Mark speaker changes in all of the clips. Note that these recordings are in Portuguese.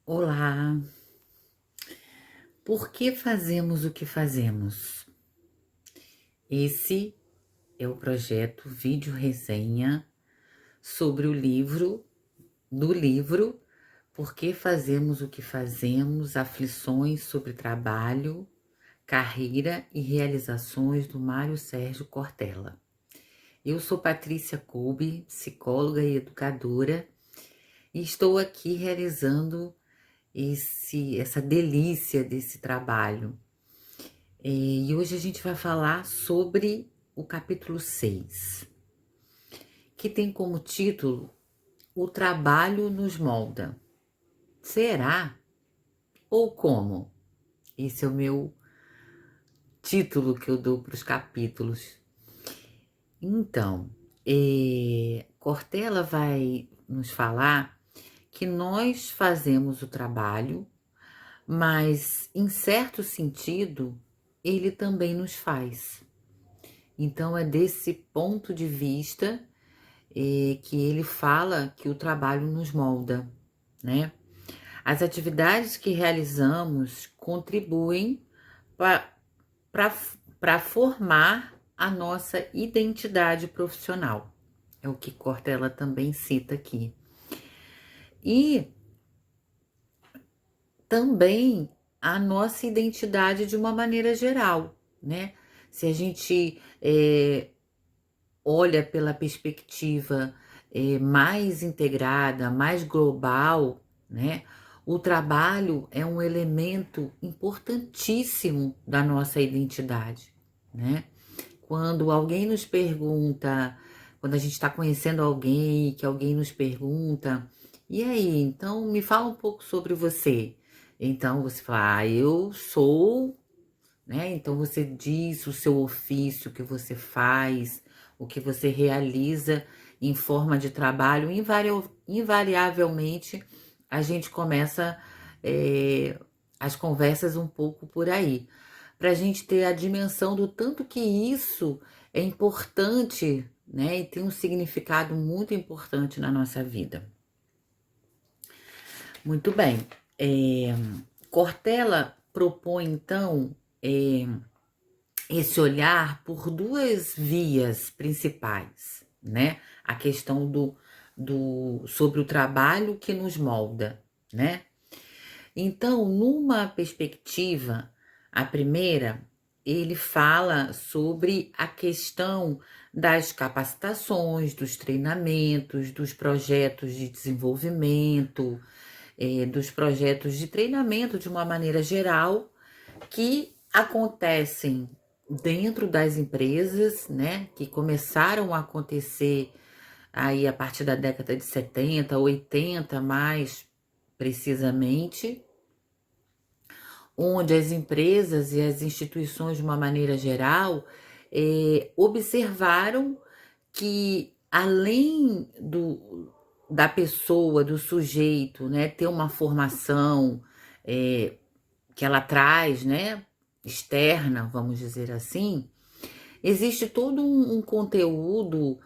Speaker 1: Olá! Por que fazemos o que fazemos? Esse é o projeto Vídeo Resenha sobre o livro, Por que fazemos o que fazemos? Aflições sobre trabalho, carreira e realizações do Mário Sérgio Cortella. Eu sou Patrícia Kolbe, psicóloga e educadora, e estou aqui realizando essa delícia desse trabalho. E hoje a gente vai falar sobre o capítulo 6, que tem como título O Trabalho nos Molda. Será? Ou como? Esse é o meu título que eu dou para os capítulos. Então, Cortella vai nos falar que nós fazemos o trabalho, mas em certo sentido, ele também nos faz. Então, é desse ponto de vista que ele fala que o trabalho nos molda, né? As atividades que realizamos contribuem para formar a nossa identidade profissional. É o que Cortella também cita aqui. E também a nossa identidade de uma maneira geral, né? Se a gente olha pela perspectiva mais integrada, mais global, né? O trabalho é um elemento importantíssimo da nossa identidade, né? Quando alguém nos pergunta, quando a gente está conhecendo alguém, que alguém nos pergunta, e aí, então me fala um pouco sobre você. Então você fala, eu sou, né? Então você diz o seu ofício, o que você faz, o que você realiza em forma de trabalho, invariavelmente a gente começa as conversas um pouco por aí, para a gente ter a dimensão do tanto que isso é importante, né? E tem um significado muito importante na nossa vida. Muito bem. Cortella propõe, então, esse olhar por duas vias principais, né? A questão sobre o trabalho que nos molda, né? Então, numa perspectiva, a primeira, ele fala sobre a questão das capacitações, dos treinamentos, dos projetos de desenvolvimento, dos projetos de treinamento de uma maneira geral, que acontecem dentro das empresas, né, que começaram a acontecer aí a partir da década de 70, 80, mais precisamente, onde as empresas e as instituições, de uma maneira geral, observaram que além da pessoa, do sujeito, né, ter uma formação que ela traz, né, externa, vamos dizer assim, existe todo um conteúdo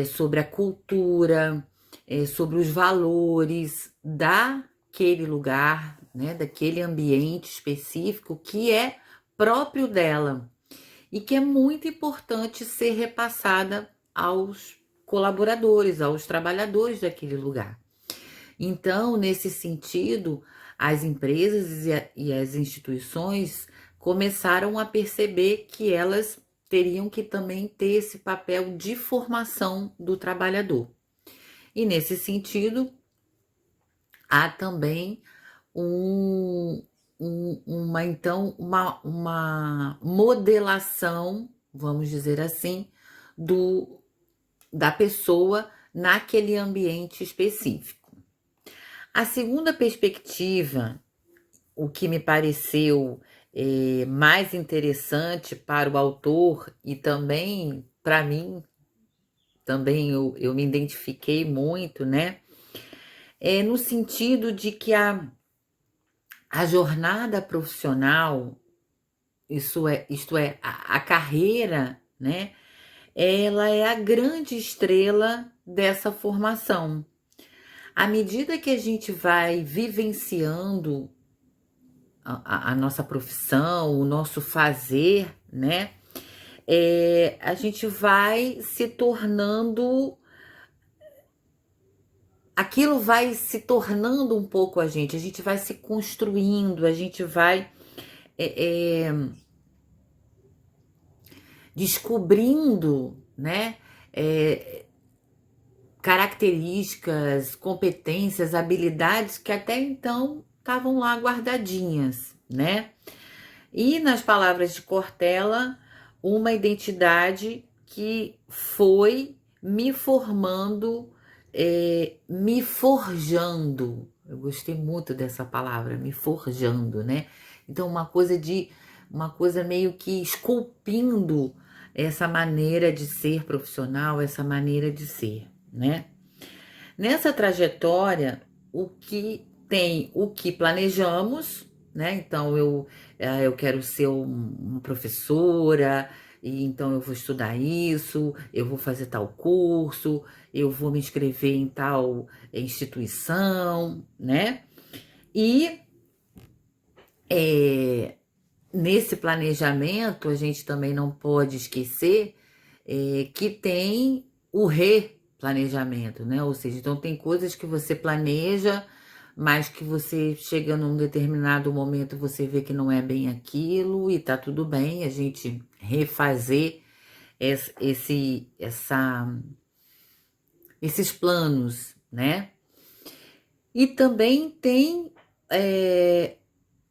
Speaker 1: sobre a cultura, sobre os valores daquele lugar, né, daquele ambiente específico que é próprio dela e que é muito importante ser repassada aos colaboradores, aos trabalhadores daquele lugar. Então, nesse sentido, as empresas e as instituições começaram a perceber que elas teriam que também ter esse papel de formação do trabalhador. E nesse sentido, há também uma modelação, vamos dizer assim, da pessoa naquele ambiente específico. A segunda perspectiva, o que me pareceu mais interessante para o autor e também para mim, também eu me identifiquei muito, né? É no sentido de que a jornada profissional, isto é, a carreira, né? Ela é a grande estrela dessa formação. À medida que a gente vai vivenciando a nossa profissão, o nosso fazer, né? A gente vai se tornando, aquilo vai se tornando um pouco a gente vai se construindo, a gente vai é, é, descobrindo, né? É, características, competências, habilidades que até então estavam lá guardadinhas, né? E nas palavras de Cortella, uma identidade que foi me formando, me forjando. Eu gostei muito dessa palavra, me forjando, né? Então, uma coisa meio que esculpindo essa maneira de ser profissional, essa maneira de ser, né? Nessa trajetória, o que planejamos, né? Então eu quero ser uma professora, e então eu vou estudar isso, eu vou fazer tal curso, eu vou me inscrever em tal instituição, né? E é, nesse planejamento a gente também não pode esquecer que tem o replanejamento, né? Ou seja, então tem coisas que você planeja, mas que você chega num determinado momento, você vê que não é bem aquilo e tá tudo bem a gente refazer esses planos, né? E também tem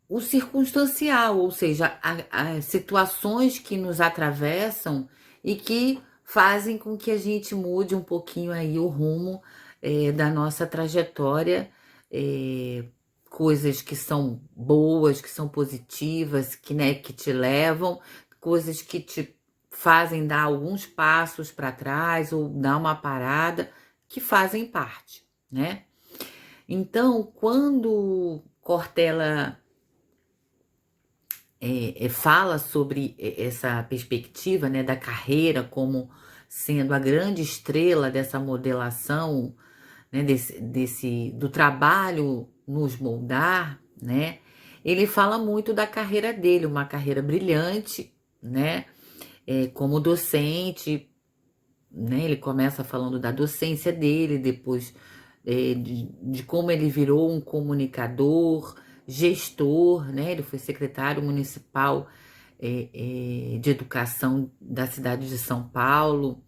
Speaker 1: o circunstancial, ou seja, as situações que nos atravessam e que fazem com que a gente mude um pouquinho aí o rumo da nossa trajetória, eh, coisas que são boas, que são positivas, que, né, que te levam, coisas que te fazem dar alguns passos para trás ou dar uma parada, que fazem parte, né? Então, quando Cortella fala sobre essa perspectiva, né, da carreira como sendo a grande estrela dessa modelação, né, do trabalho nos moldar, né? Ele fala muito da carreira dele, uma carreira brilhante, né? Como docente, né? Ele começa falando da docência dele, depois de como ele virou um comunicador, gestor, né? Ele foi secretário municipal de educação da cidade de São Paulo,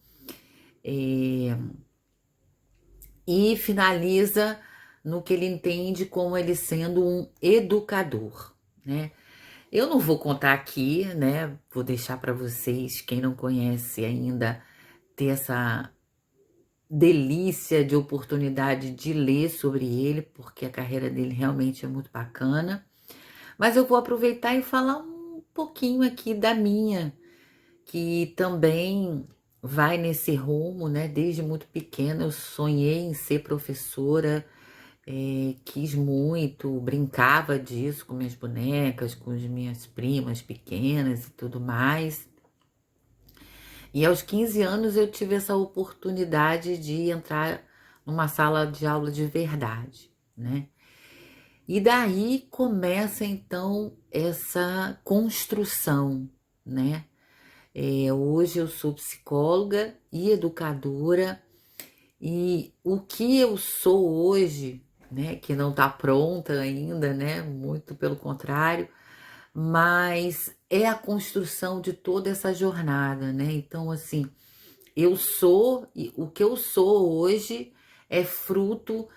Speaker 1: e finaliza no que ele entende como ele sendo um educador, né? Eu não vou contar aqui, né? Vou deixar para vocês, quem não conhece ainda, ter essa delícia de oportunidade de ler sobre ele, porque a carreira dele realmente é muito bacana. Mas eu vou aproveitar e falar um pouquinho aqui da minha, que também vai nesse rumo, né? Desde muito pequena eu sonhei em ser professora, quis muito, brincava disso com minhas bonecas, com as minhas primas pequenas e tudo mais. E aos 15 anos eu tive essa oportunidade de entrar numa sala de aula de verdade, né? E daí começa então essa construção, né? Hoje eu sou psicóloga e educadora, e o que eu sou hoje, né? Que não está pronta ainda, né? Muito pelo contrário, mas é a construção de toda essa jornada, né? Então, assim, o que eu sou hoje é fruto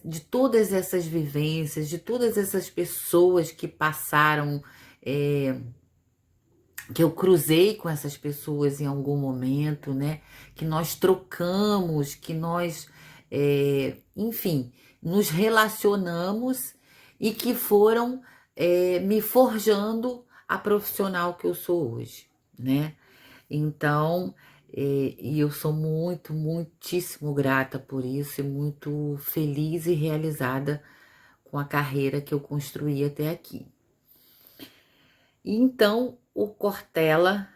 Speaker 1: de todas essas vivências, de todas essas pessoas que passaram, que eu cruzei com essas pessoas em algum momento, né? Que nós trocamos, que nós, enfim, nos relacionamos e que foram, me forjando a profissional que eu sou hoje, né? Então, e eu sou muito, muitíssimo grata por isso e muito feliz e realizada com a carreira que eu construí até aqui. E então, o Cortella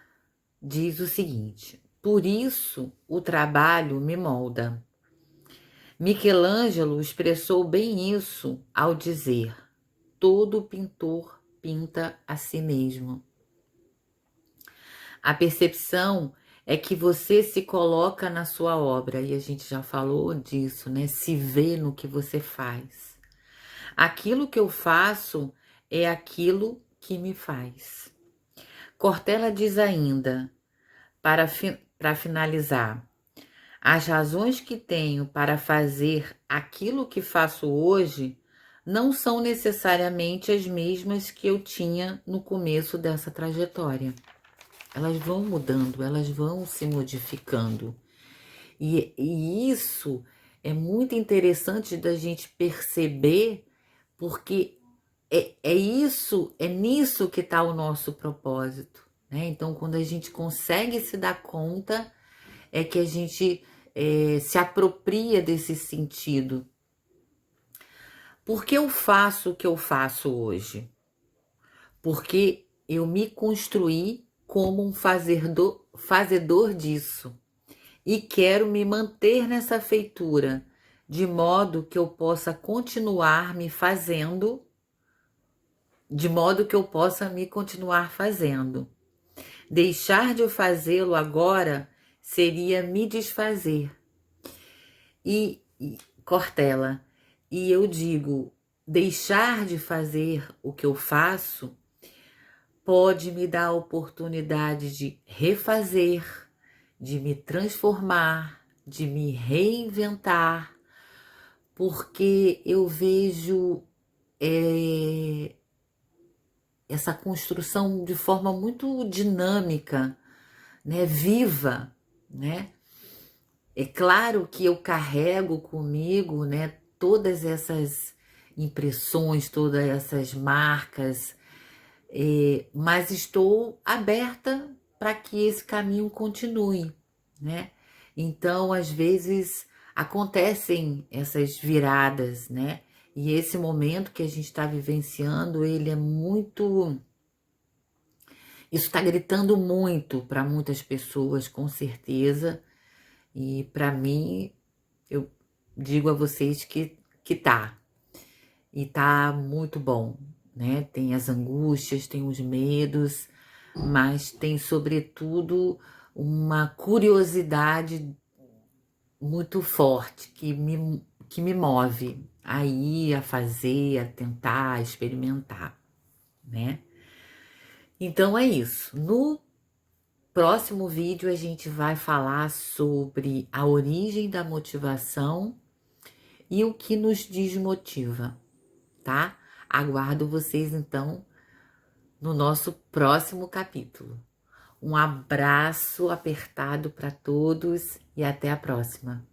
Speaker 1: diz o seguinte: por isso o trabalho me molda. Michelangelo expressou bem isso ao dizer: todo pintor pinta a si mesmo. A percepção é que você se coloca na sua obra, e a gente já falou disso, né? Se vê no que você faz. Aquilo que eu faço é aquilo que me faz. Cortella diz ainda, para finalizar, as razões que tenho para fazer aquilo que faço hoje não são necessariamente as mesmas que eu tinha no começo dessa trajetória. Elas vão mudando, elas vão se modificando. E isso é muito interessante da gente perceber, porque é nisso que está o nosso propósito, né? Então, quando a gente consegue se dar conta, é que a gente se apropria desse sentido. Por que eu faço o que eu faço hoje? Porque eu me construí como um fazedor disso e quero me manter nessa feitura, de modo que eu possa continuar me fazendo, de modo que eu possa me continuar fazendo. Deixar de fazê-lo agora seria me desfazer. Cortella, e eu digo, deixar de fazer o que eu faço pode me dar a oportunidade de refazer, de me transformar, de me reinventar, porque eu vejo essa construção de forma muito dinâmica, né, viva, né? É claro que eu carrego comigo, né, todas essas impressões, todas essas marcas, mas estou aberta para que esse caminho continue, né? Então, às vezes, acontecem essas viradas, né? E esse momento que a gente está vivenciando, ele é muito... Isso está gritando muito para muitas pessoas, com certeza. E para mim, eu digo a vocês que tá. E tá muito bom, né? Tem as angústias, tem os medos, mas tem, sobretudo, uma curiosidade muito forte que me move a ir, a fazer, a tentar, a experimentar, né? Então é isso. No próximo vídeo a gente vai falar sobre a origem da motivação e o que nos desmotiva, tá? Aguardo vocês então no nosso próximo capítulo. Um abraço apertado para todos e até a próxima.